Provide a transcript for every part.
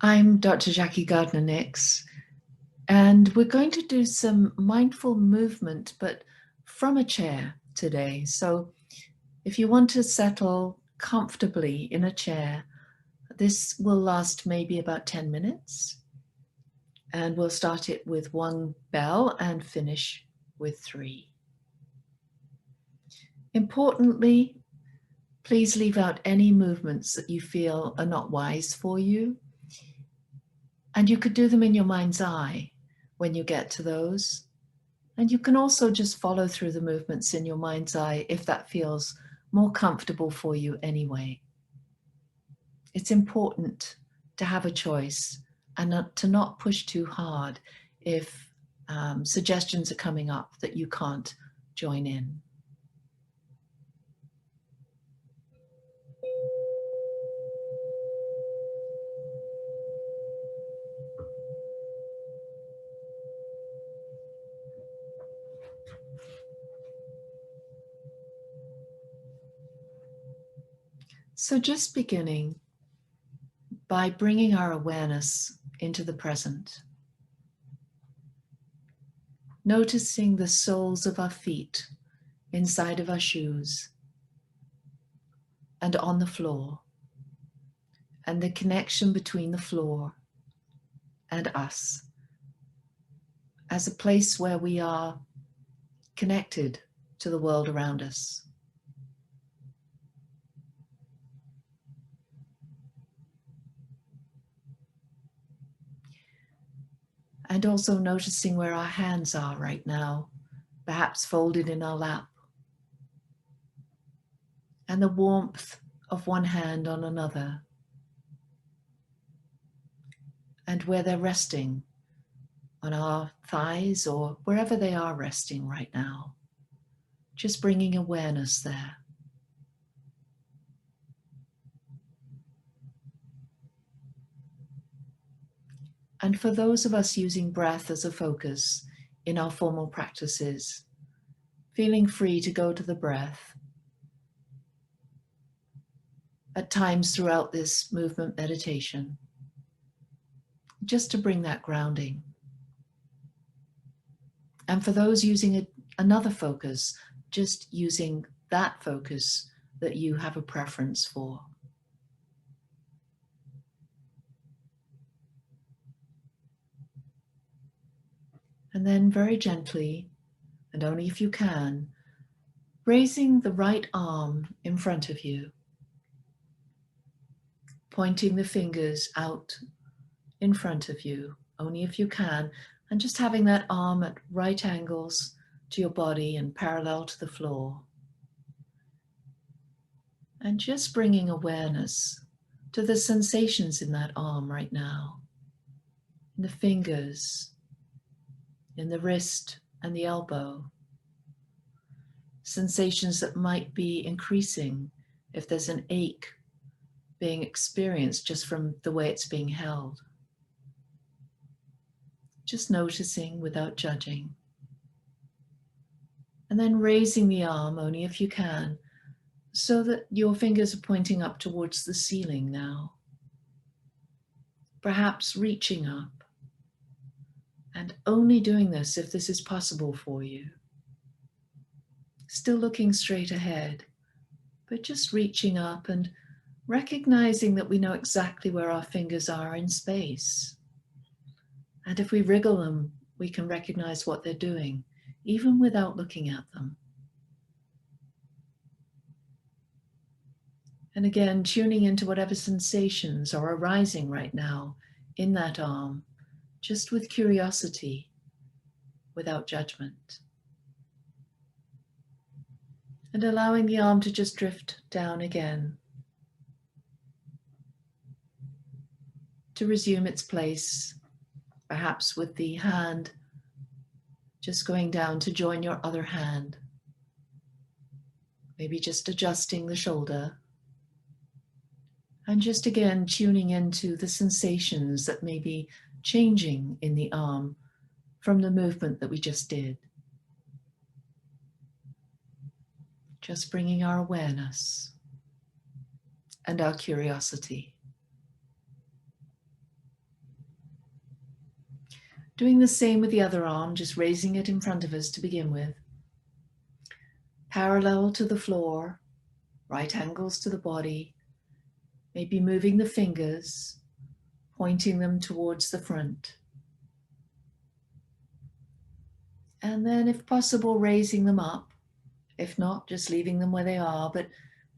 I'm Dr. Jackie Gardner-Nix, and we're going to do some mindful movement, but from a chair today. So if you want to settle comfortably in a chair, this will last maybe about 10 minutes. And we'll start it with 1 bell and finish with 3. Importantly, please leave out any movements that you feel are not wise for you. And you could do them in your mind's eye when you get to those. And you can also just follow through the movements in your mind's eye if that feels more comfortable for you anyway. It's important to have a choice and to not push too hard if suggestions are coming up that you can't join in. So just beginning by bringing our awareness into the present, noticing the soles of our feet inside of our shoes and on the floor, and the connection between the floor and us as a place where we are connected to the world around us. And also noticing where our hands are right now, perhaps folded in our lap, and the warmth of one hand on another, and where they're resting on our thighs or wherever they are resting right now. Just bringing awareness there. And for those of us using breath as a focus in our formal practices, feeling free to go to the breath at times throughout this movement meditation, just to bring that grounding. And for those using another focus, just using that focus that you have a preference for. And then very gently, and only if you can, raising the right arm in front of you, pointing the fingers out in front of you, only if you can, and just having that arm at right angles to your body and parallel to the floor. And just bringing awareness to the sensations in that arm right now, in the fingers, in the wrist and the elbow. Sensations that might be increasing if there's an ache being experienced just from the way it's being held. Just noticing without judging. And then raising the arm, only if you can, so that your fingers are pointing up towards the ceiling now. Perhaps reaching up. And only doing this if this is possible for you. Still looking straight ahead, but just reaching up and recognizing that we know exactly where our fingers are in space. And if we wriggle them, we can recognize what they're doing, even without looking at them. And again, tuning into whatever sensations are arising right now in that arm, just with curiosity, without judgment. And allowing the arm to just drift down again, to resume its place, perhaps with the hand just going down to join your other hand. Maybe just adjusting the shoulder. And just again tuning into the sensations that may be changing in the arm from the movement that we just did. Just bringing our awareness and our curiosity. Doing the same with the other arm, just raising it in front of us to begin with. Parallel to the floor, right angles to the body, maybe moving the fingers, pointing them towards the front. And then, if possible, raising them up. If not, just leaving them where they are. But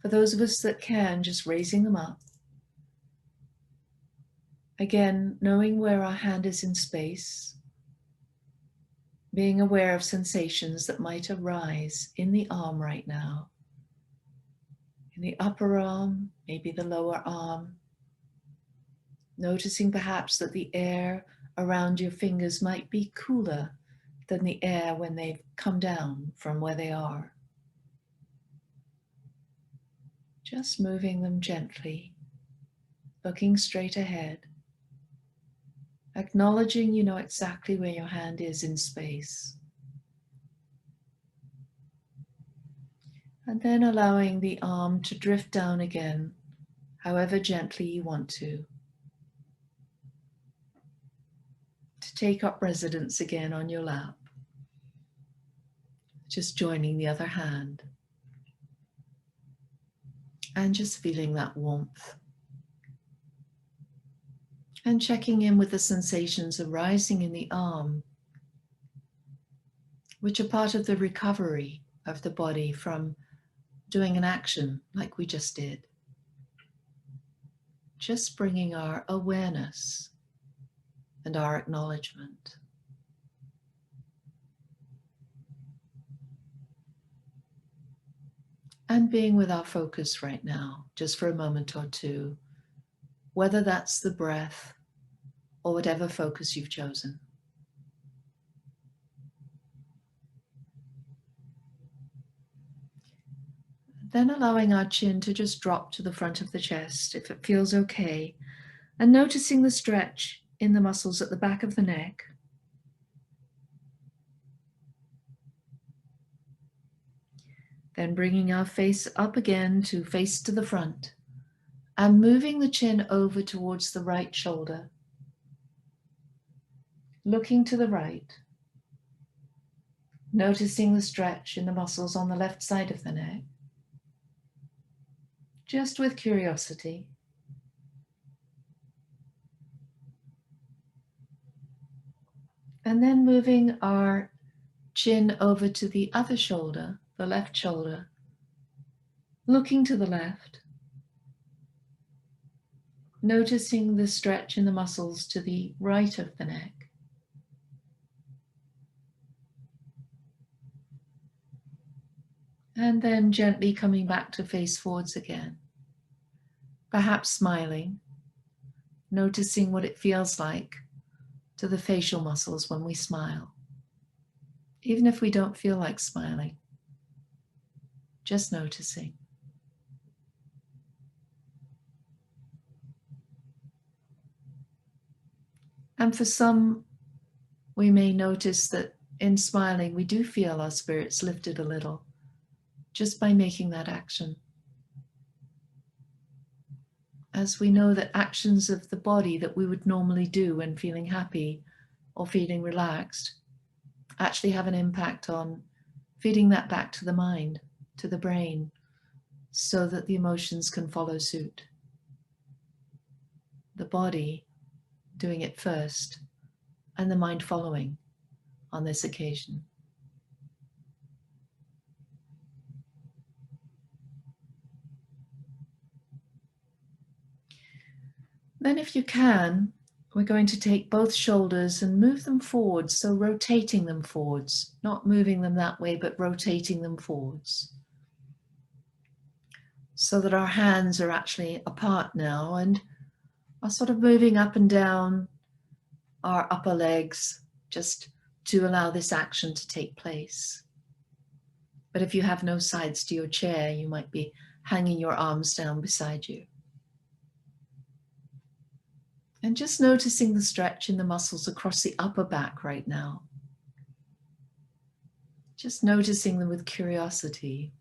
for those of us that can, just raising them up. Again, knowing where our hand is in space, being aware of sensations that might arise in the arm right now. In the upper arm, maybe the lower arm. Noticing perhaps that the air around your fingers might be cooler than the air when they've come down from where they are. Just moving them gently, looking straight ahead, acknowledging you know exactly where your hand is in space. And then allowing the arm to drift down again, however gently you want to take up residence again on your lap. Just joining the other hand. And just feeling that warmth. And checking in with the sensations arising in the arm, which are part of the recovery of the body from doing an action like we just did. Just bringing our awareness and our acknowledgement. And being with our focus right now, just for a moment or two, whether that's the breath or whatever focus you've chosen. Then allowing our chin to just drop to the front of the chest if it feels okay, and noticing the stretch in the muscles at the back of the neck. Then bringing our face up again to face to the front and moving the chin over towards the right shoulder. Looking to the right, noticing the stretch in the muscles on the left side of the neck. Just with curiosity. And then moving our chin over to the other shoulder, the left shoulder, looking to the left, noticing the stretch in the muscles to the right of the neck. And then gently coming back to face forwards again. Perhaps smiling, noticing what it feels like to the facial muscles when we smile. Even if we don't feel like smiling, just noticing. And for some, we may notice that in smiling, we do feel our spirits lifted a little, just by making that action. As we know that actions of the body that we would normally do when feeling happy or feeling relaxed actually have an impact on feeding that back to the mind, to the brain, so that the emotions can follow suit. The body doing it first and the mind following on this occasion. Then if you can, we're going to take both shoulders and move them forwards, so rotating them forwards, not moving them that way, but rotating them forwards. So that our hands are actually apart now and are sort of moving up and down our upper legs, just to allow this action to take place. But if you have no sides to your chair, you might be hanging your arms down beside you. And just noticing the stretch in the muscles across the upper back right now. Just noticing them with curiosity.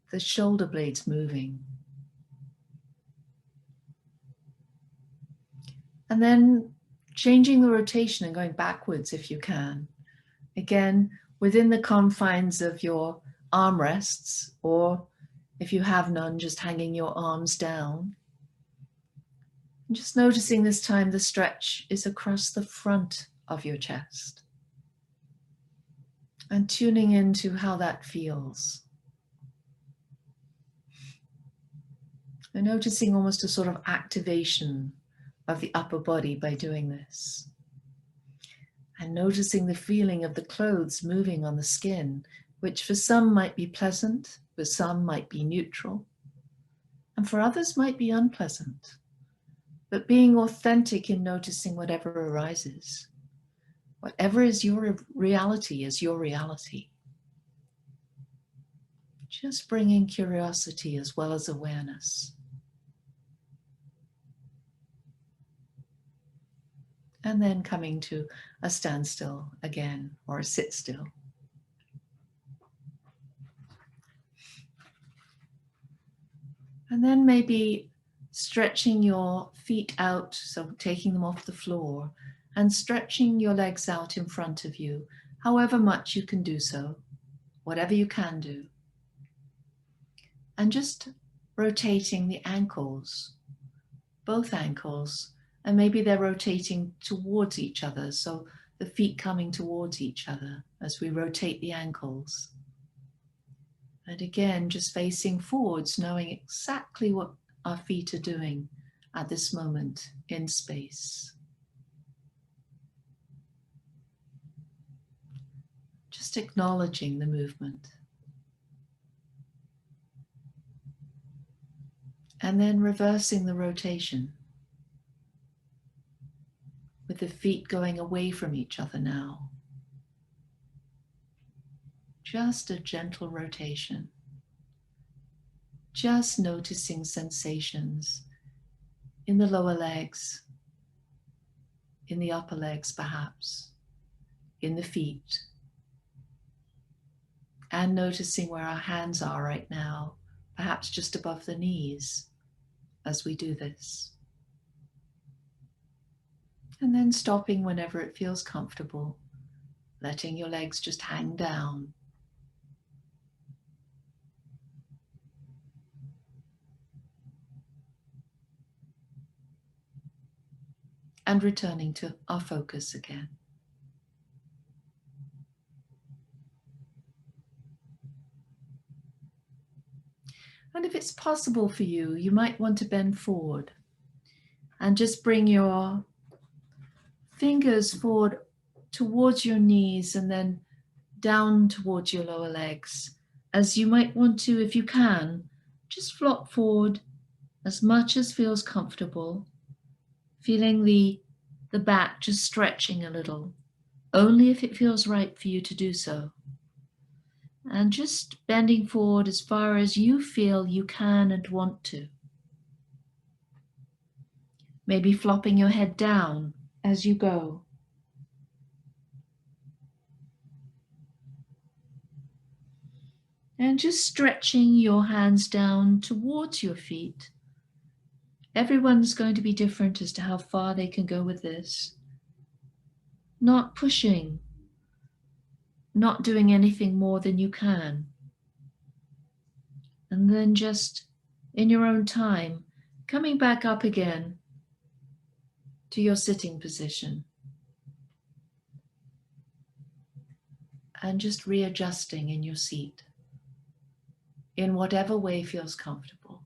The shoulder blades moving. And then changing the rotation and going backwards if you can. Again, within the confines of your armrests, or if you have none, just hanging your arms down. And just noticing this time the stretch is across the front of your chest. And tuning into how that feels. And noticing almost a sort of activation of the upper body by doing this. And noticing the feeling of the clothes moving on the skin, which for some might be pleasant, for some might be neutral, and for others might be unpleasant. But being authentic in noticing whatever arises. Whatever is your reality is your reality. Just bringing curiosity as well as awareness. And then coming to a standstill again, or a sit still. And then maybe stretching your feet out, so taking them off the floor, and stretching your legs out in front of you, however much you can do so, whatever you can do. And just rotating the ankles, both ankles, and maybe they're rotating towards each other, so the feet coming towards each other as we rotate the ankles. And again, just facing forwards, knowing exactly what our feet are doing at this moment in space. Just acknowledging the movement. And then reversing the rotation, with the feet going away from each other now. Just a gentle rotation. Just noticing sensations in the lower legs, in the upper legs perhaps, in the feet. And noticing where our hands are right now, perhaps just above the knees as we do this. And then stopping whenever it feels comfortable, letting your legs just hang down. And returning to our focus again. And if it's possible for you, you might want to bend forward and just bring your fingers forward towards your knees and then down towards your lower legs. As you might want to, if you can, just flop forward as much as feels comfortable, feeling the back just stretching a little, only if it feels right for you to do so. And just bending forward as far as you feel you can and want to. Maybe flopping your head down as you go. And just stretching your hands down towards your feet. Everyone's going to be different as to how far they can go with this. Not pushing, not doing anything more than you can. And then just in your own time, coming back up again to your sitting position. And just readjusting in your seat in whatever way feels comfortable.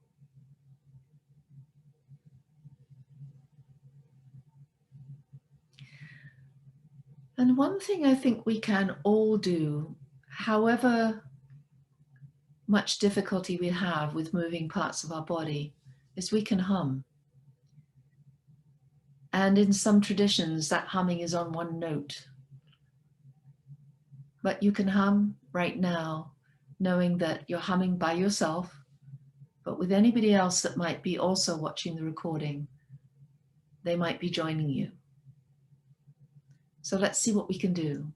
And one thing I think we can all do, however much difficulty we have with moving parts of our body, is we can hum. And in some traditions, that humming is on one note. But you can hum right now, knowing that you're humming by yourself, but with anybody else that might be also watching the recording, they might be joining you. So let's see what we can do.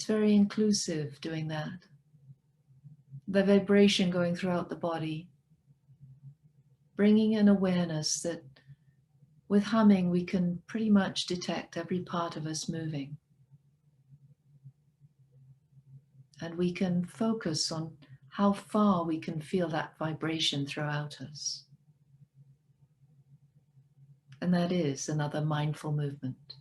It's very inclusive doing that. The vibration going throughout the body, bringing an awareness that with humming we can pretty much detect every part of us moving. And we can focus on how far we can feel that vibration throughout us. And that is another mindful movement.